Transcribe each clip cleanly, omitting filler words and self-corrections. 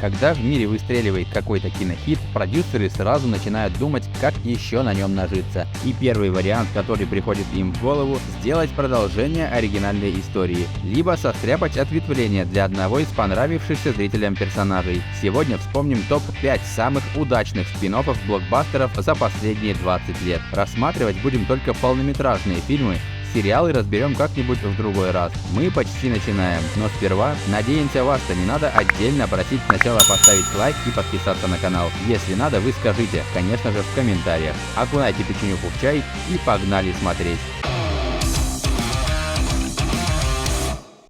Когда в мире выстреливает какой-то кинохит, продюсеры сразу начинают думать, как еще на нем нажиться. И первый вариант, который приходит им в голову, сделать продолжение оригинальной истории, либо состряпать ответвление для одного из понравившихся зрителям персонажей. Сегодня вспомним топ-5 самых удачных спин-оффов блокбастеров за последние 20 лет. Рассматривать будем только полнометражные фильмы. Сериалы разберем как-нибудь в другой раз. Мы почти начинаем, но сперва надеемся, вас-то не надо отдельно просить сначала поставить лайк и подписаться на канал. Если надо, вы скажите, конечно же, в комментариях. Окунайте печенюху в чай и погнали смотреть.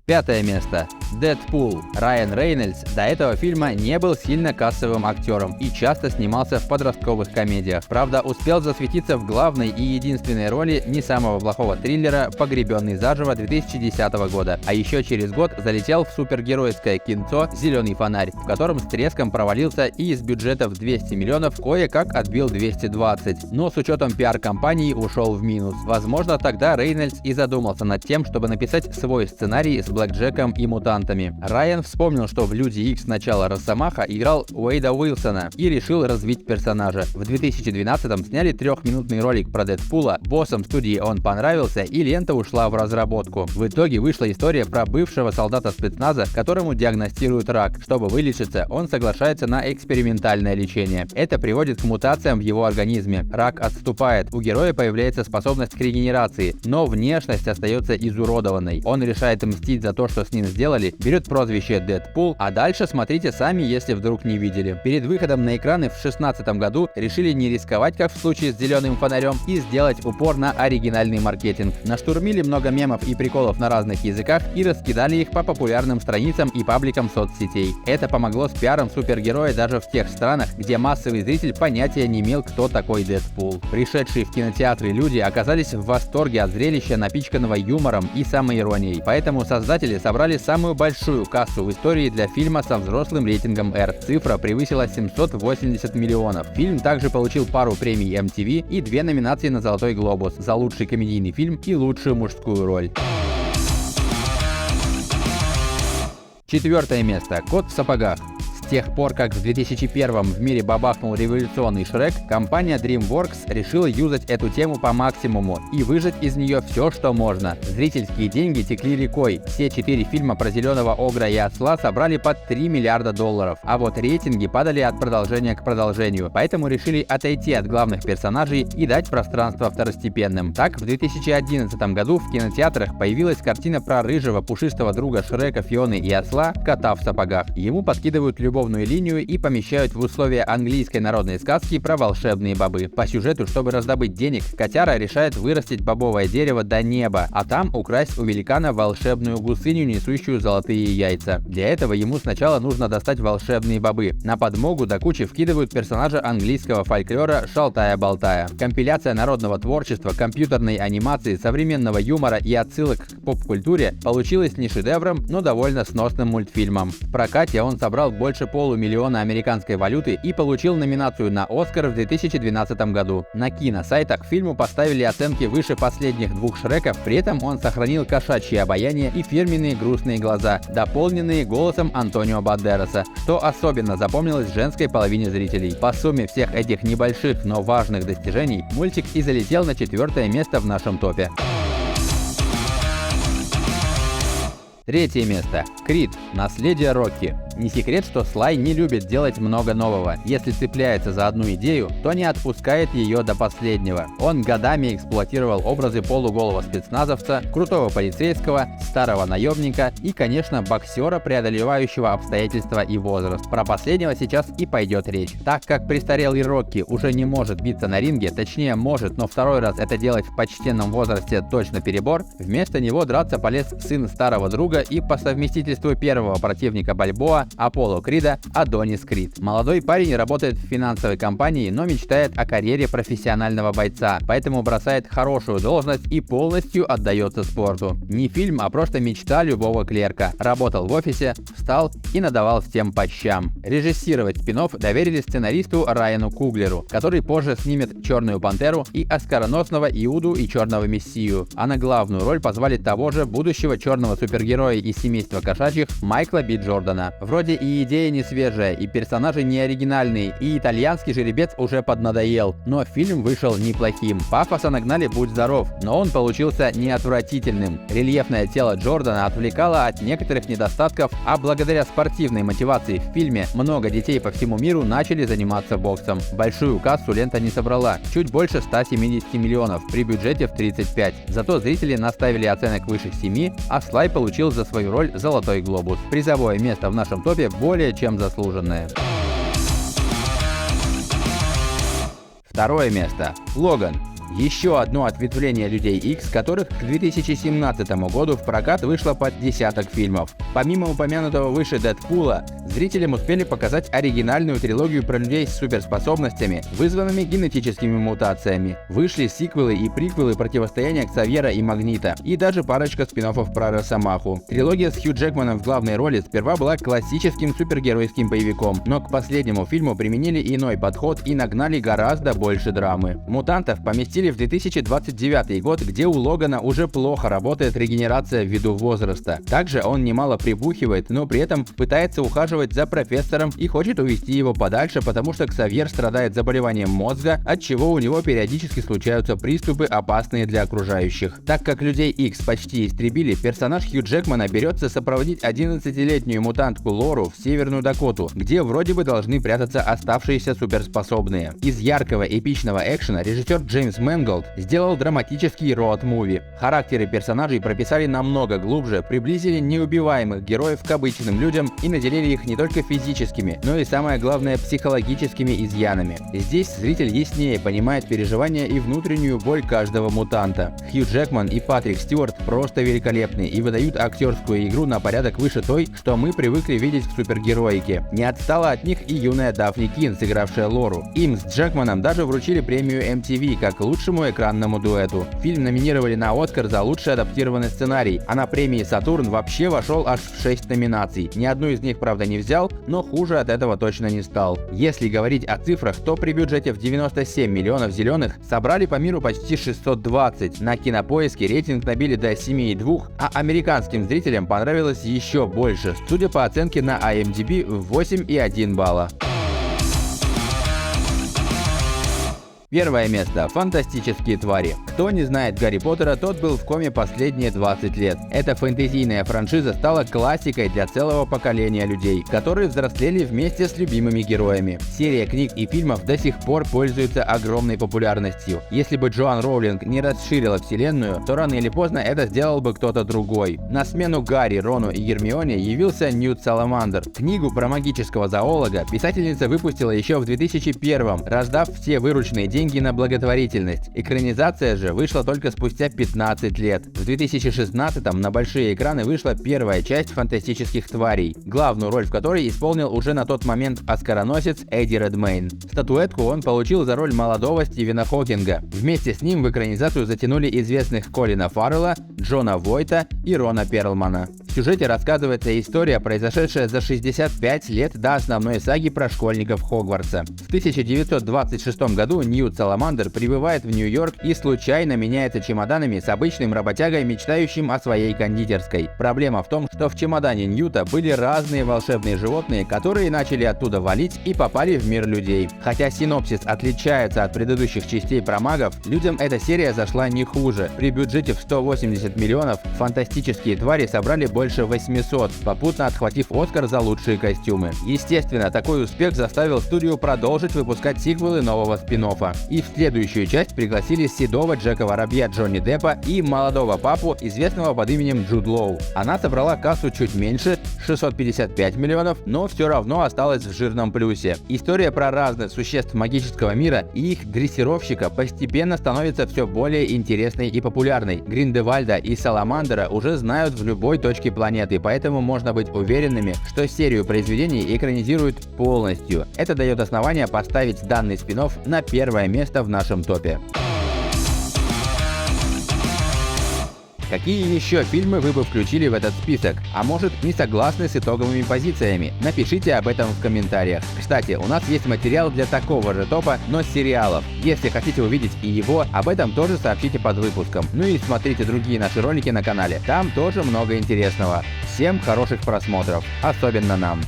Пятое место. Дэдпул. Райан Рейнольдс до этого фильма не был сильно кассовым актером и часто снимался в подростковых комедиях. Правда, успел засветиться в главной и единственной роли не самого плохого триллера «Погребенный заживо» 2010 года. А еще через год залетел в супергеройское кинцо «Зеленый фонарь», в котором с треском провалился и из бюджета в 200 миллионов кое-как отбил 220. Но с учетом пиар-компании ушел в минус. Возможно, тогда Рейнольдс и задумался над тем, чтобы написать свой сценарий с Блэкджеком и мутантами. Райан вспомнил, что в Люди Икс начала Росомаха играл Уэйда Уилсона и решил развить персонажа. В 2012-м сняли 3-минутный ролик про Дэдпула, боссам студии он понравился и лента ушла в разработку. В итоге вышла история про бывшего солдата спецназа, которому диагностируют рак. Чтобы вылечиться, он соглашается на экспериментальное лечение. Это приводит к мутациям в его организме. Рак отступает, у героя появляется способность к регенерации, но внешность остается изуродованной. Он решает мстить за то, что с ним сделали, берет прозвище Дэдпул, а дальше смотрите сами, если вдруг не видели. Перед выходом на экраны в 2016 году решили не рисковать, как в случае с «Зеленым фонарем», и сделать упор на оригинальный маркетинг. Наштурмили много мемов и приколов на разных языках и раскидали их по популярным страницам и пабликам соцсетей. Это помогло с пиаром супергероя даже в тех странах, где массовый зритель понятия не имел, кто такой Дэдпул. Пришедшие в кинотеатры люди оказались в восторге от зрелища, напичканного юмором и самоиронией. Поэтому создатели собрали самую большую кассу в истории для фильма со взрослым рейтингом R. Цифра превысила 780 миллионов. Фильм также получил пару премий MTV и 2 номинации на Золотой глобус за лучший комедийный фильм и лучшую мужскую роль. Четвертое место. Кот в сапогах. С тех пор, как в 2001-м в мире бабахнул революционный Шрек, компания DreamWorks решила юзать эту тему по максимуму и выжать из нее все, что можно. Зрительские деньги текли рекой. Все 4 фильма про зеленого огра и осла собрали под $3 миллиарда, а вот рейтинги падали от продолжения к продолжению, поэтому решили отойти от главных персонажей и дать пространство второстепенным. Так, в 2011 году в кинотеатрах появилась картина про рыжего пушистого друга Шрека, Фионы и осла, кота в сапогах. Ему подкидывают любовную линию и помещают в условия английской народной сказки про волшебные бобы. По сюжету, чтобы раздобыть денег, котяра решает вырастить бобовое дерево до неба, а там украсть у великана волшебную гусыню, несущую золотые яйца. Для этого ему сначала нужно достать волшебные бобы. На подмогу до кучи вкидывают персонажа английского фольклора Шалтая-болтая. Компиляция народного творчества, компьютерной анимации, современного юмора и отсылок к поп-культуре получилась не шедевром, но довольно сносным мультфильмом. В прокате он собрал больше полумиллиона американской валюты и получил номинацию на Оскар в 2012 году. На киносайтах фильму поставили оценки выше последних 2 Шреков, при этом он сохранил кошачье обаяние и фирменные грустные глаза, дополненные голосом Антонио Бандераса, что особенно запомнилось женской половине зрителей. По сумме всех этих небольших, но важных достижений, мультик и залетел на 4-е место в нашем топе. Третье место. Крид. Наследие Рокки. Не секрет, что Слай не любит делать много нового. Если цепляется за одну идею, то не отпускает ее до последнего. Он годами эксплуатировал образы полуголого спецназовца, крутого полицейского, старого наемника и, конечно, боксера, преодолевающего обстоятельства и возраст. Про последнего сейчас и пойдет речь. Так как престарелый Рокки уже не может биться на ринге, точнее может, но второй раз это делать в почтенном возрасте точно перебор, вместо него драться полез сын старого друга и по совместительству первого противника Бальбоа, Аполло Крида, Адонис Крид. Молодой парень работает в финансовой компании, но мечтает о карьере профессионального бойца, поэтому бросает хорошую должность и полностью отдается спорту. Не фильм, а просто мечта любого клерка. Работал в офисе, встал и надавал всем по щам. Режиссировать спин-офф доверили сценаристу Райану Куглеру, который позже снимет «Черную пантеру» и оскароносного Иуду и Черного мессию, а на главную роль позвали того же будущего черного супергероя из семейства кошачьих Майкла Би Джордана. В роли вроде и идея не свежая, и персонажи не оригинальные, и итальянский жеребец уже поднадоел, но фильм вышел неплохим. Пафоса нагнали будь здоров, но он получился не отвратительным. Рельефное тело Джордана отвлекало от некоторых недостатков, а благодаря спортивной мотивации в фильме много детей по всему миру начали заниматься боксом. Большую кассу лента не собрала, чуть больше 170 миллионов при бюджете в 35. Зато зрители наставили оценок выше 7, а Слай получил за свою роль «Золотой глобус». Призовое место в нашем топе более чем заслуженное. Второе место. Логан. Еще одно ответвление Людей Икс, которых к 2017 году в прокат вышло под десяток фильмов. Помимо упомянутого выше Дэдпула, зрителям успели показать оригинальную трилогию про людей с суперспособностями, вызванными генетическими мутациями. Вышли сиквелы и приквелы противостояния Ксавьера и Магнита, и даже парочка спин-оффов про Росомаху. Трилогия с Хью Джекманом в главной роли сперва была классическим супергеройским боевиком, но к последнему фильму применили иной подход и нагнали гораздо больше драмы. Мутантов поместили в 2029 год, где у Логана уже плохо работает регенерация ввиду возраста. Также он немало прибухивает, но при этом пытается ухаживать за профессором и хочет увести его подальше, потому что Ксавьер страдает заболеванием мозга, от чего у него периодически случаются приступы, опасные для окружающих. Так как Людей Икс почти истребили, персонаж Хью Джекмана берется сопроводить 11-летнюю мутантку Лору в Северную Дакоту, где вроде бы должны прятаться оставшиеся суперспособные. Из яркого эпичного экшена режиссер Джеймс Мэнголд сделал драматический роад-муви. Характеры персонажей прописали намного глубже, приблизили неубиваемых героев к обычным людям и наделили их не только физическими, но и самое главное психологическими изъянами. Здесь зритель яснее понимает переживания и внутреннюю боль каждого мутанта. Хью Джекман и Патрик Стюарт просто великолепны и выдают актерскую игру на порядок выше той, что мы привыкли видеть в супергероике. Не отстала от них и юная Дафни Кин, сыгравшая Лору. Им с Джекманом даже вручили премию MTV как лучшему экранному дуэту. Фильм номинировали на Оскар за лучший адаптированный сценарий, а на премии Сатурн вообще вошел аж в 6 номинаций. Ни одну из них, правда, не взял, но хуже от этого точно не стал. Если говорить о цифрах, то при бюджете в 97 миллионов зеленых собрали по миру почти 620. На Кинопоиске рейтинг набили до 7,2, а американским зрителям понравилось еще больше, судя по оценке на IMDb в 8,1 балла. Первое место. Фантастические твари. Кто не знает Гарри Поттера, тот был в коме последние 20 лет. Эта фэнтезийная франшиза стала классикой для целого поколения людей, которые взрослели вместе с любимыми героями. Серия книг и фильмов до сих пор пользуется огромной популярностью. Если бы Джоан Роулинг не расширила вселенную, то рано или поздно это сделал бы кто-то другой. На смену Гарри, Рону и Гермионе явился Ньют Саламандр. Книгу про магического зоолога писательница выпустила еще в 2001, раздав все вырученные деньги на благотворительность. Экранизация же вышла только спустя 15 лет. В 2016-м на большие экраны вышла первая часть «Фантастических тварей», главную роль в которой исполнил уже на тот момент оскароносец Эдди Редмейн. Статуэтку он получил за роль молодого Стивена Хокинга. Вместе с ним в экранизацию затянули известных Колина Фаррелла, Джона Войта и Рона Перлмана. В сюжете рассказывается история, произошедшая за 65 лет до основной саги про школьников Хогвартса. В 1926 году Ньют Саламандр прибывает в Нью-Йорк и случайно меняется чемоданами с обычным работягой, мечтающим о своей кондитерской. Проблема в том, что в чемодане Ньюта были разные волшебные животные, которые начали оттуда валить и попали в мир людей. Хотя синопсис отличается от предыдущих частей про магов, людям эта серия зашла не хуже. При бюджете в 180 миллионов «Фантастические твари» собрали больше 800, попутно отхватив Оскар за лучшие костюмы. Естественно, такой успех заставил студию продолжить выпускать сиквелы нового спин-оффа. И в следующую часть пригласили седого Джека Воробья Джонни Деппа и молодого папу, известного под именем Джуд Лоу. Она собрала кассу чуть меньше, 655 миллионов, но все равно осталась в жирном плюсе. История про разных существ магического мира и их дрессировщика постепенно становится все более интересной и популярной. Гриндевальда и Саламандера уже знают в любой точке планеты, поэтому можно быть уверенными, что серию произведений экранизируют полностью. Это дает основание поставить данный спин-офф на первое место в нашем топе. Какие еще фильмы вы бы включили в этот список? А может, не согласны с итоговыми позициями? Напишите об этом в комментариях. Кстати, у нас есть материал для такого же топа, но с сериалов. Если хотите увидеть и его, об этом тоже сообщите под выпуском. Ну и смотрите другие наши ролики на канале. Там тоже много интересного. Всем хороших просмотров, особенно нам.